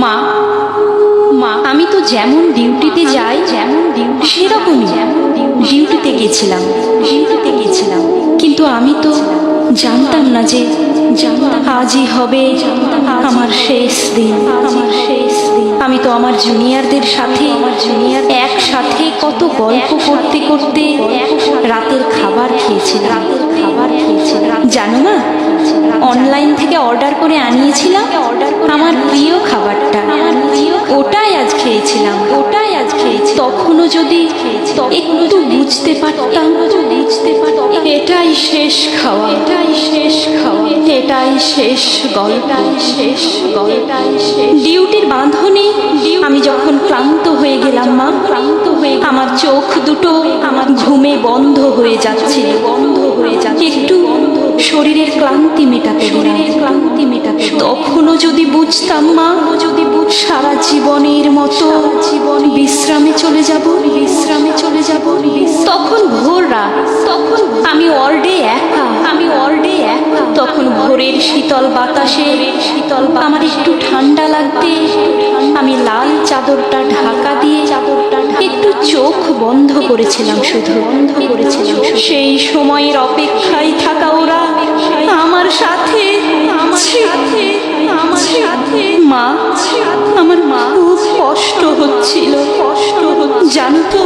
মা, মা আমি তো যেমন ডিউটিতে যাই সেরকমই ডিউটিতে গেছিলাম। কিন্তু আমি তো জানতাম না যে আজই হবে আমার শেষ দিন। আমি তো আমার জুনিয়রদের সাথে একসাথে কত গল্প করতে করতে রাতের খাবার খেয়েছিলাম। জানো না, অনলাইন থেকে অর্ডার করে আনিয়েছিলাম আমার প্রিয় খাবারটা, ওটাই আজ খেয়েছিলাম। তখনও যদি একটু বুঝতে পারতাম এটাই শেষ খাওয়া, এটাই শেষ গল্প। ডিউটির বাঁধনে আমি যখন ক্লান্ত হয়ে গেলাম মা, আমার চোখ দুটো আমার ঘুমে বন্ধ হয়ে যাচ্ছে। একটু শরীরের ক্লান্তি মেটাতে তখনও যদি বুঝতাম মা, সারা জীবনের মতো বিশ্রামে চলে যাব। তখন ভোর রাত, আমি ওয়ার্ডে একা। তখন ভোরের শীতল বাতাসে আমার একটু ঠান্ডা লাগতে আমি লাল চাদরটা ঢাকা দিয়ে একটু চোখ বন্ধ করেছিলাম। শুধু সেই সময়ের অপেক্ষায় থাকা ওরা আমার সাথে মা, আমার মা খুব কষ্ট হচ্ছিল। জানো তো,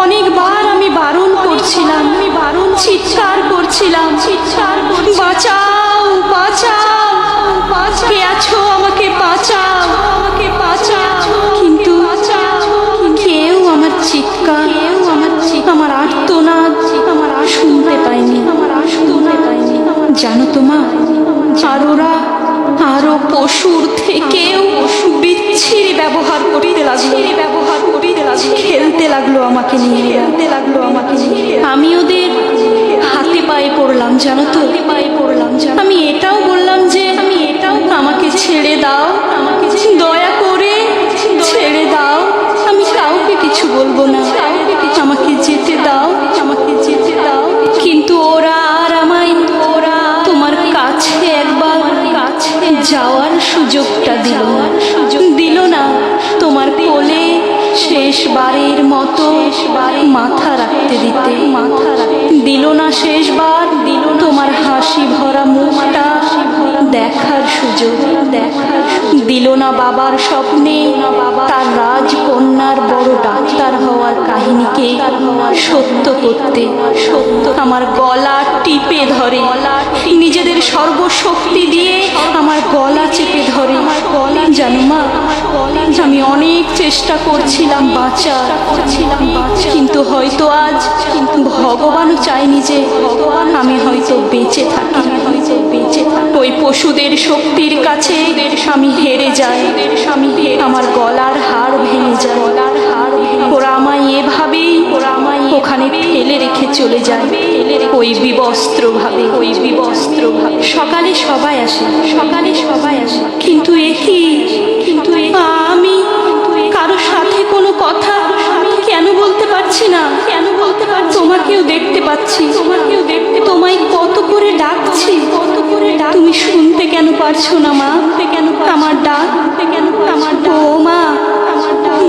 অনেকবার আমি বারণ করছিলাম, চিৎকার করছিলাম, বাঁচাও, কে আছো, আমাকে বাঁচাও। কিন্তু কেউ আমার চিৎকার, আমার আর্তনাদ শুনতে পাইনি। জানো তো মা, আর ওরা আরো পশুর থেকেও বিচ্ছিরি ব্যবহার করতে লাগলো, খেলতে লাগলো আমাকে নিয়ে। আমি ওদের হাতে পায়ে পড়লাম। জানো তো, আমি এটাও বললাম যে আমাকে ছেড়ে দাও, দয়া করে ছেড়ে দাও, আমি কাউকে কিছু বলবো না, আমাকে যেতে দাও। কিন্তু ওরা আর আমায় তোমার কাছে একবার যাওয়ার সুযোগটা দিল না। তোমার কোলে শেষবারের মতো মাথা রাখতে দিল না। শেষবার তোমার হাসি ভরা মুখটা দেখার সুযোগ দিল না। বাবার স্বপ্নে তার রাজকন্যার বড় ডাক্তার হওয়ার কাহিনীকে সত্য করতে আমার গলা টিপে ধরে, নিজেদের সর্বশক্তি দিয়ে আমার গলা চেপে ধরে। জানো মা, আমি অনেক চেষ্টা করছিলাম বাঁচার, কিন্তু হয়তো আজ ভগবানও চাইনি যে আমি হয়তো বেঁচে থাকি। ওই পশুদের শক্তির কাছে আমি হেরে যাই, আমার গলার হাড় ভেঙে যায়। ওরা আমায় এভাবেই ওখানে ফেলে রেখে চলে যায়, ওই বিবস্ত্র ভাবে। সকালে সবাই আসে, কিন্তু আমি কারোর সাথে কোনো কথা কেন বলতে পারছি না? তোমাকেও দেখতে পাচ্ছি, তোমায় কত করে ডাকছি, তুমি শুনতে কেন পারছো না মা? আমার ডাক, ও মা,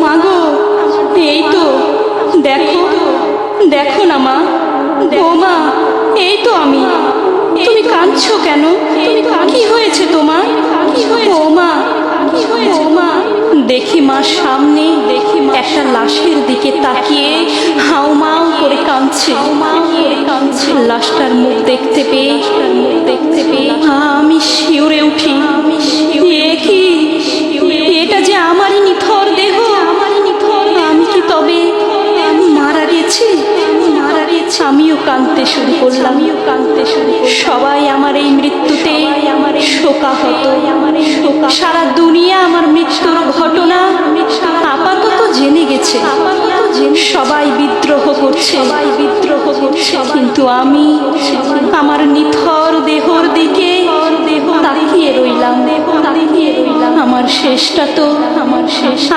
মাগো, এই তো দেখো না মা, ও মা, এই তো আমি। তুমি কাঁদছো কেন? কি হয়েছে তোমার? ও মা, দেখি মা সামনে একটা লাশের দিকে তাকিয়ে হাউমাউ করে কাঁদছে। লাশটার মুখ দেখতে পেয়ে আমি শিউরে উঠি। এটা যে আমারই নিথর দেহ, আমি কি তবে মারা গেছি? আমিও কাঁদতে শুরু করলাম। সবাই আমার এই মৃত্যুতে শোকাহত। সারা দুনিয়া আমার মৃত্যুর ঘটনা আপাতত জেনে গেছে, সবাই বিদ্রোহ করছে, কিন্তু আমি আমার নিথর দেহর দিকে তাকিয়ে রইলাম। আমার শেষটা তো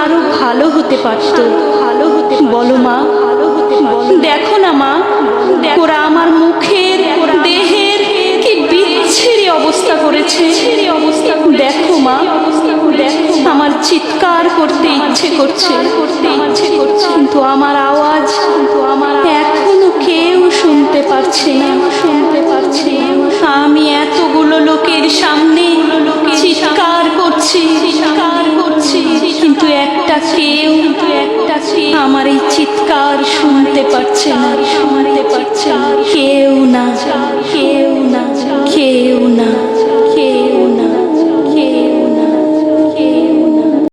আরো ভালো হতে পারত। বলো মা, দেখো না মা, ওরা আমার মুখের দেহের কি বিচ্ছিরি অবস্থা করেছে। দেখো মা, দেখো আমার চিৎকার করতে ইচ্ছে করছে, কিন্তু আমার